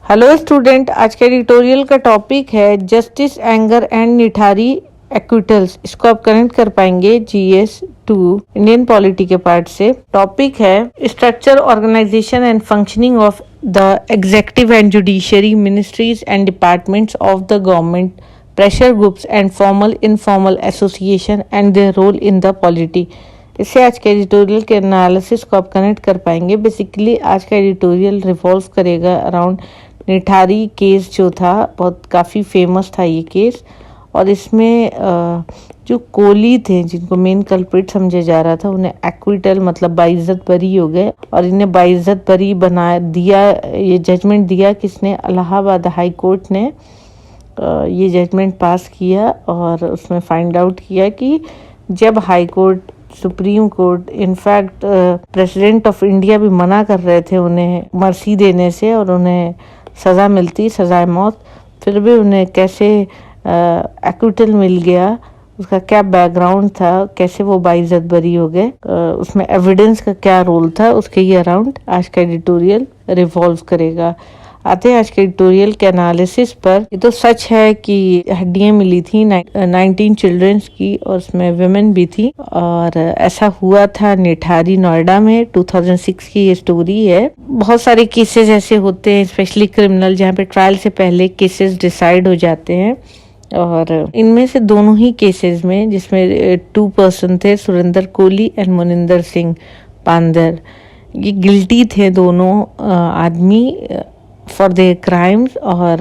Hello student, आज के editorial का टॉपिक है justice anger and Nithari acquittals. इसको आप कनेक्ट कर पाएंगे जीएस 2 इंडियन पॉलिटी के पार्ट से। टॉपिक है structure, organisation and functioning of the executive and judiciary ministries and departments of the government, pressure groups and formal informal association and their role in the polity. इससे आज के editorial के analysis को आप connect कर पाएंगे। Basically आज का एडिटोरियल रिवॉल्व करेगा अराउंड निठारी केस जो था, बहुत काफ़ी फेमस था ये केस। और इसमें जो कोहली थे, जिनको मेन कल्प्रिट समझा जा रहा था, उन्हें एक्विटल मतलब बाइज्जत बरी हो गए और इन्हें बाइज्जत बरी बना दिया। ये जजमेंट दिया किसने? इलाहाबाद हाई कोर्ट ने ये जजमेंट पास किया और उसमें फाइंड आउट किया कि जब high court, supreme court, in fact president of India भी मना कर रहे थे उन्हें मर्सी देने से और उन्हें सज़ा मिलती, सज़ाए मौत, फिर भी उन्हें कैसे एक्विटल मिल गया, उसका क्या बैकग्राउंड था, कैसे वो बाइज्जत बरी हो गए, उसमें एविडेंस का क्या रोल था, उसके ये अराउंड आज का एडिटोरियल रिवॉल्व करेगा। आते हैं आज के एडिटोरियल के एनालिसिस पर। ये तो सच है कि हड्डियां मिली थी 19 चिल्ड्रंस की और उसमें विमेन भी थी, और ऐसा हुआ था निठारी नोएडा में। 2006 की ये स्टोरी है। बहुत सारे केसेस ऐसे होते हैं, स्पेशली क्रिमिनल, जहाँ पे ट्रायल से पहले केसेस डिसाइड हो जाते हैं। और इनमें से दोनों ही केसेस में, जिसमें 2 पर्सन थे, सुरेंद्र कोहली एंड मोनिंदर सिंह पांदर, ये गिल्टी थे दोनों आदमी फॉर देयर क्राइम्स। और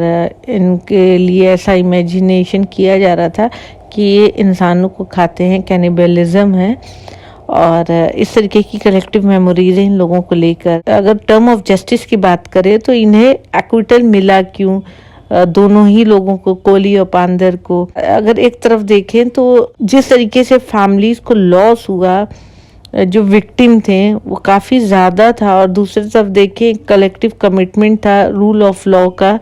इनके लिए ऐसा इमेजिनेशन किया जा रहा था कि ये इंसानों को खाते हैं, कैनिबलिज्म है। और इस तरीके की कलेक्टिव मेमोरीज है इन लोगों को लेकर। अगर टर्म ऑफ जस्टिस की बात करें तो इन्हें एक्विटल मिला क्यों? दोनों ही लोगों को, कोहली और पांदर को। अगर एक तरफ देखें तो जिस तरीके से फैमिलीज को लॉस हुआ, जो विक्टिम थे वो काफ़ी ज़्यादा था, और दूसरी तरफ देखें कलेक्टिव कमिटमेंट था रूल ऑफ लॉ का,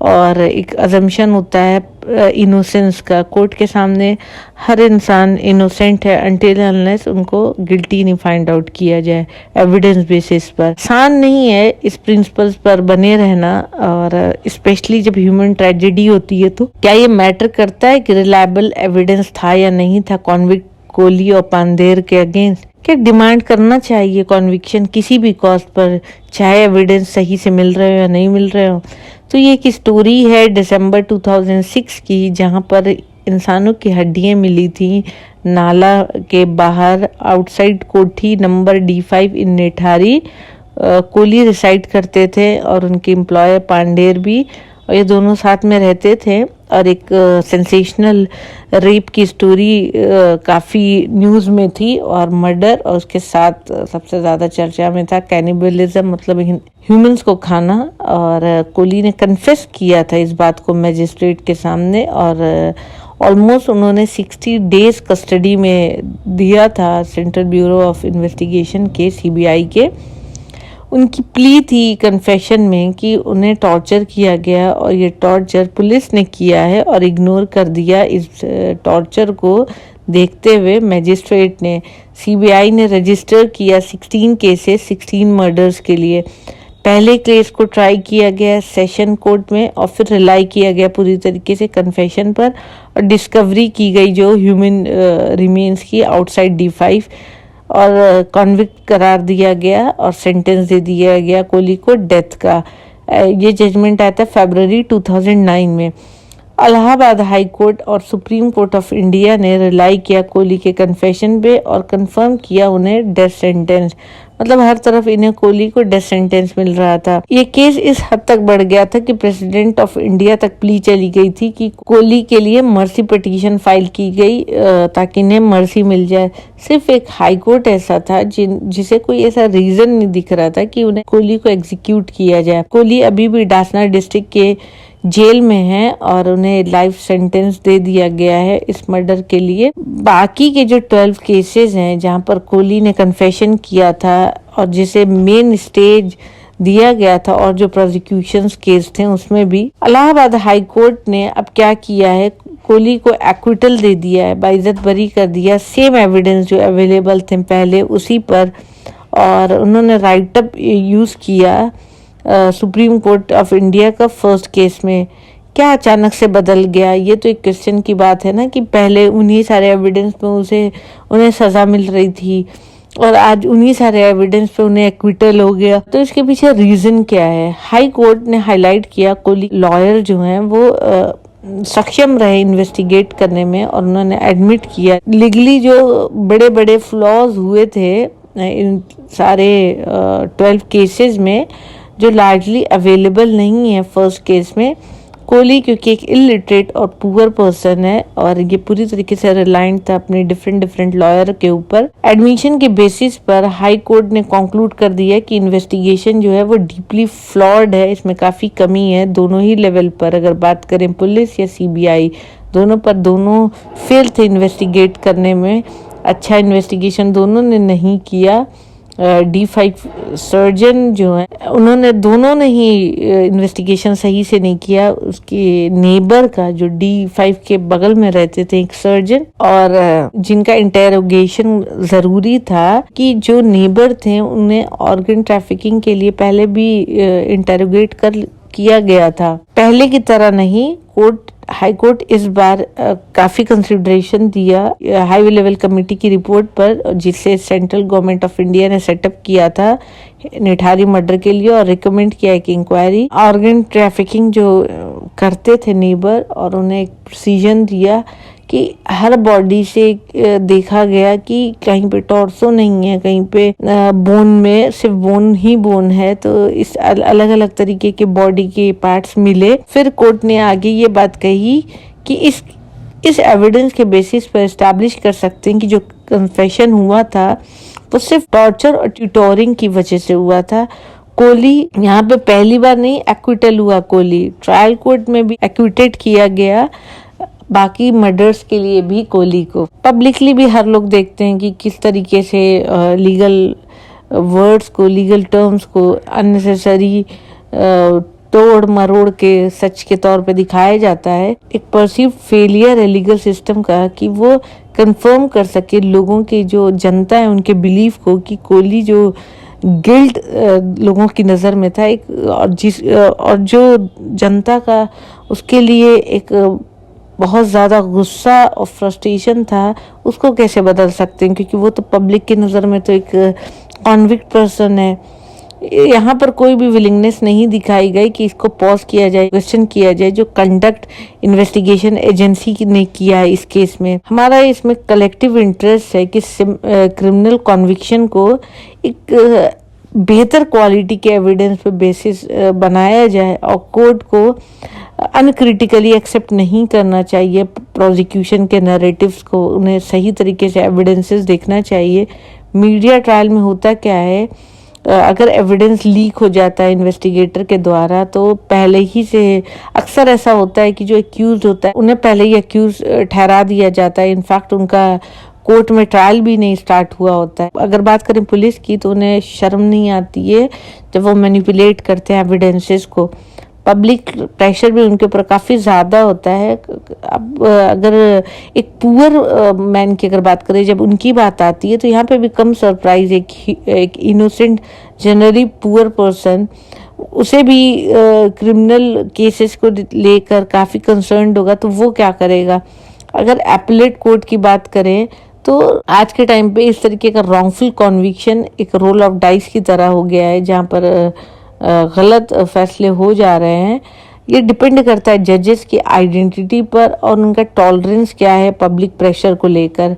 और एक अजम्पशन होता है इनोसेंस का। कोर्ट के सामने हर इंसान इनोसेंट है अनटिल अनलेस उनको गिल्टी नहीं फाइंड आउट किया जाए एविडेंस बेसिस पर। आसान नहीं है इस प्रिंसिपल्स पर बने रहना, और स्पेशली जब ह्यूमन ट्रेजेडी होती है। तो क्या ये मैटर करता है कि रिलायबल एविडेंस था या नहीं था कॉन्विक्ट कोहली और पांदेर के अगेंस्ट? क्या डिमांड करना चाहिए कॉन्विक्शन किसी भी कॉस्ट पर, चाहे एविडेंस सही से मिल रहे हो या नहीं मिल रहे हो? तो ये एक स्टोरी है दिसंबर 2006 की, जहाँ पर इंसानों की हड्डियां मिली थी नाला के बाहर, आउटसाइड कोठी नंबर D5 इन निठारी। कोहली रिसाइड करते थे और उनके एम्प्लॉयर पांडेर भी, और ये दोनों साथ में रहते थे। और एक सेंसेशनल रेप की स्टोरी काफ़ी न्यूज़ में थी, और मर्डर, और उसके साथ सबसे ज़्यादा चर्चा में था कैनिबलिज्म मतलब ह्यूमंस को खाना। और कोहली ने कन्फेस किया था इस बात को मैजिस्ट्रेट के सामने, और ऑलमोस्ट उन्होंने 60 डेज कस्टडी में दिया था सेंट्रल ब्यूरो ऑफ इन्वेस्टिगेशन के, CBI के। उनकी प्ली थी कन्फेशन में कि उन्हें टॉर्चर किया गया, और ये टॉर्चर पुलिस ने किया है और इग्नोर कर दिया। इस टॉर्चर को देखते हुए मैजिस्ट्रेट ने, CBI ने रजिस्टर किया 16 केसेस, 16 मर्डर्स के लिए। पहले केस को ट्राई किया गया सेशन कोर्ट में, और फिर रिलाई किया गया पूरी तरीके से कन्फेशन पर, और डिस्कवरी की गई जो ह्यूमन रिमेन्स की आउटसाइड D5, और कॉन्विक्ट करार दिया गया और सेंटेंस दे दिया गया कोहली को डेथ का। ये जजमेंट आया था फरवरी 2009 में। इलाहाबाद हाई कोर्ट और सुप्रीम कोर्ट ऑफ इंडिया ने रिलाई किया कोहली के कन्फेशन पे और कंफर्म किया उन्हें डेथ सेंटेंस। मतलब हर तरफ इन्हें कोहली को डेथ सेंटेंस मिल रहा था। ये केस इस हद तक बढ़ गया था कि प्रेसिडेंट ऑफ इंडिया तक प्ली चली गई थी कि कोहली के लिए मर्सी पिटीशन फाइल की गई ताकि इन्हें मर्सी मिल जाए। सिर्फ एक हाई कोर्ट ऐसा था जिसे कोई ऐसा रीजन नहीं दिख रहा था कि उन्हें कोहली को एग्जीक्यूट किया जाए। कोहली अभी भी डासना डिस्ट्रिक्ट के जेल में है और उन्हें लाइफ सेंटेंस दे दिया गया है इस मर्डर के लिए। बाकी के जो 12 केसेस हैं जहां पर कोहली ने कन्फेशन किया था और जिसे मेन स्टेज दिया गया था, और जो प्रोसिक्यूशन केस थे उसमें भी इलाहाबाद हाई कोर्ट ने अब क्या किया है, कोहली को एक्विटल दे दिया है, बाइज्जत बरी कर दिया, सेम एविडेंस जो अवेलेबल थे पहले उसी पर। और उन्होंने राइट अप यूज किया सुप्रीम कोर्ट ऑफ इंडिया का फर्स्ट केस में क्या अचानक से बदल गया? ये तो एक क्वेश्चन की बात है ना कि पहले उन्हीं सारे एविडेंस पे उन्हें सजा मिल रही थी और आज उन्हीं सारे एविडेंस पे उन्हें एक्विटल हो गया। तो इसके पीछे रीजन क्या है? हाई कोर्ट ने हाईलाइट किया कोहली लॉयर जो हैं वो सक्षम रहे इन्वेस्टिगेट करने में और उन्होंने एडमिट किया लीगली जो बड़े बड़े फ्लॉज हुए थे इन सारे 12 केसेस में, जो लार्जली अवेलेबल नहीं है फर्स्ट केस में। कोहली क्योंकि एक इलिटरेट और पुअर पर्सन है और ये पूरी तरीके से रिलायंट था अपने डिफरेंट लॉयर के ऊपर। एडमिशन के बेसिस पर हाई कोर्ट ने कंक्लूड कर दिया कि इन्वेस्टिगेशन जो है वो डीपली फ्लॉड है, इसमें काफी कमी है दोनों ही लेवल पर। अगर बात करें पुलिस या सीबीआई, दोनों फेल थे इन्वेस्टिगेट करने में। अच्छा इन्वेस्टिगेशन दोनों ने नहीं किया। D5 सर्जन जो है उन्होंने दोनों ने ही इन्वेस्टिगेशन सही से नहीं किया। उसके नेबर का जो D5 के बगल में रहते थे एक सर्जन, और जिनका इंटेरोगेशन जरूरी था कि जो नेबर थे उन्हें ऑर्गन ट्रैफिकिंग के लिए पहले भी इंटेरोगेट किया गया था, पहले की तरह नहीं। हाई कोर्ट इस बार काफी कंसिडरेशन दिया हाई लेवल कमेटी की रिपोर्ट पर, जिसे सेंट्रल गवर्नमेंट ऑफ इंडिया ने सेटअप किया था निठारी मर्डर के लिए, और रिकमेंड किया कि इंक्वायरी ऑर्गन ट्रैफिकिंग जो करते थे नेबर, और उन्हें एक प्रिसीजन दिया कि हर बॉडी से देखा गया कि कहीं पे टॉर्सो नहीं है, कहीं पे बोन में सिर्फ बोन ही बोन है। तो इस अलग अलग तरीके के बॉडी के पार्ट्स मिले। फिर कोर्ट ने आगे ये बात कही कि इस एविडेंस के बेसिस पर एस्टैब्लिश कर सकते हैं कि जो कन्फेशन हुआ था वो सिर्फ टॉर्चर और ट्यूटोरिंग की वजह से हुआ था। कोहली यहाँ पे पहली बार नहीं एक्विटल हुआ, कोहली ट्रायल कोर्ट में भी एक्विटेड किया गया। बाकी मर्डर्स के लिए भी कोहली को पब्लिकली भी हर लोग देखते हैं कि किस तरीके से लीगल वर्ड्स को, लीगल टर्म्स को अननेसेसरी तोड़ मरोड़ के सच के तौर पे दिखाया जाता है। एक परसीव फेलियर है लीगल सिस्टम का कि वो कंफर्म कर सके लोगों की, जो जनता है उनके बिलीफ को, कि कोहली जो गिल्ट लोगों की नज़र में था एक, और जो जनता का उसके लिए एक बहुत ज़्यादा गुस्सा और फ्रस्ट्रेशन था, उसको कैसे बदल सकते हैं? क्योंकि वो तो पब्लिक की नज़र में तो एक कॉन्विक्ट पर्सन है। यहाँ पर कोई भी विलिंगनेस नहीं दिखाई गई कि इसको पॉज किया जाए, क्वेश्चन किया जाए जो कंडक्ट इन्वेस्टिगेशन एजेंसी ने किया है इस केस में। हमारा इसमें कलेक्टिव इंटरेस्ट है कि क्रिमिनल कॉन्विक्शन को एक बेहतर क्वालिटी के एविडेंस पे बेसिस बनाया जाए और कोर्ट को अनक्रिटिकली एक्सेप्ट नहीं करना चाहिए प्रोसिक्यूशन के नैरेटिव्स को। उन्हें सही तरीके से एविडेंसेस देखना चाहिए। मीडिया ट्रायल में होता क्या है, अगर एविडेंस लीक हो जाता है इन्वेस्टिगेटर के द्वारा तो पहले ही से अक्सर ऐसा होता है कि जो एक्यूज होता है उन्हें पहले ही एक्यूज ठहरा दिया जाता है। इनफैक्ट उनका कोर्ट में ट्रायल भी नहीं स्टार्ट हुआ होता है। अगर बात करें पुलिस की तो उन्हें शर्म नहीं आती है जब वो मैनिपुलेट करते हैं एविडेंसेस को। पब्लिक प्रेशर भी उनके ऊपर काफ़ी ज़्यादा होता है। अब अगर एक पुअर मैन की अगर बात करें, जब उनकी बात आती है तो यहाँ पे भी कम सरप्राइज एक इनोसेंट जनरली पुअर पर्सन, उसे भी क्रिमिनल केसेस को लेकर काफ़ी कंसर्न्ड होगा, तो वो क्या करेगा? अगर एपलेट कोर्ट की बात करें तो आज के टाइम पे इस तरीके का रॉन्गफुल कॉन्विक्शन एक रोल ऑफ डाइस की तरह हो गया है, जहाँ पर गलत फैसले हो जा रहे हैं। ये डिपेंड करता है जजेस की आइडेंटिटी पर और उनका टॉलरेंस क्या है पब्लिक प्रेशर को लेकर।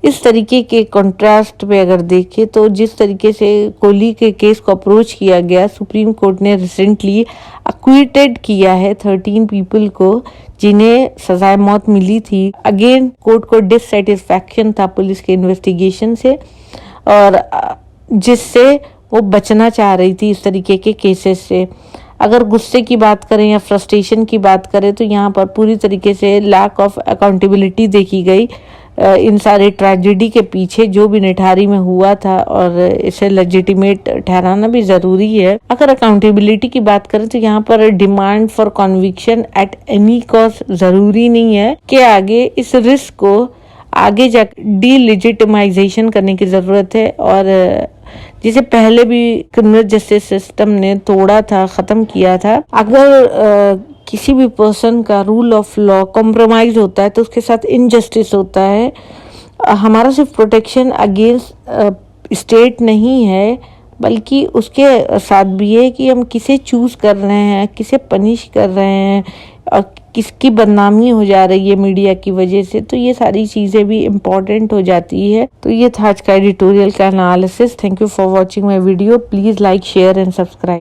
इस तरीके के कंट्रास्ट पे अगर देखें तो जिस तरीके से कोहली के केस को अप्रोच किया गया, सुप्रीम कोर्ट ने रिसेंटली अक्विटेड किया है 13 पीपल को जिन्हें सजाए मौत मिली थी। अगेन कोर्ट को डिससेटिस्फैक्शन था पुलिस के इन्वेस्टिगेशन से, और जिससे वो बचना चाह रही थी इस तरीके के केसेस से। अगर गुस्से की बात करें या फ्रस्ट्रेशन की बात करें तो यहाँ पर पूरी तरीके से लैक ऑफ अकाउंटेबिलिटी देखी गई इन सारे ट्रेजेडी के पीछे जो भी निठारी में हुआ था, और इसे लेजिटिमेट ठहराना भी जरूरी है। अगर अकाउंटेबिलिटी की बात करें तो यहाँ पर demand for conviction at any cost जरूरी नहीं है कि आगे इस रिस्क को आगे जा डिलेजिटिमाइजेशन करने की जरूरत है और जिसे पहले भी क्रिमिनल जस्टिस सिस्टम ने तोड़ा था, खत्म किया था। अगर किसी भी पर्सन का रूल ऑफ लॉ कॉम्प्रोमाइज होता है तो उसके साथ इनजस्टिस होता है। हमारा सिर्फ प्रोटेक्शन अगेंस्ट स्टेट नहीं है, बल्कि उसके साथ भी है कि हम किसे चूज कर रहे हैं, किसे पनिश कर रहे हैं और किसकी बदनामी हो जा रही है मीडिया की वजह से। तो ये सारी चीज़ें भी इम्पोर्टेंट हो जाती है। तो ये था आज का एडिटोरियल का analysis. Thank you for watching my video. Please like, share and subscribe.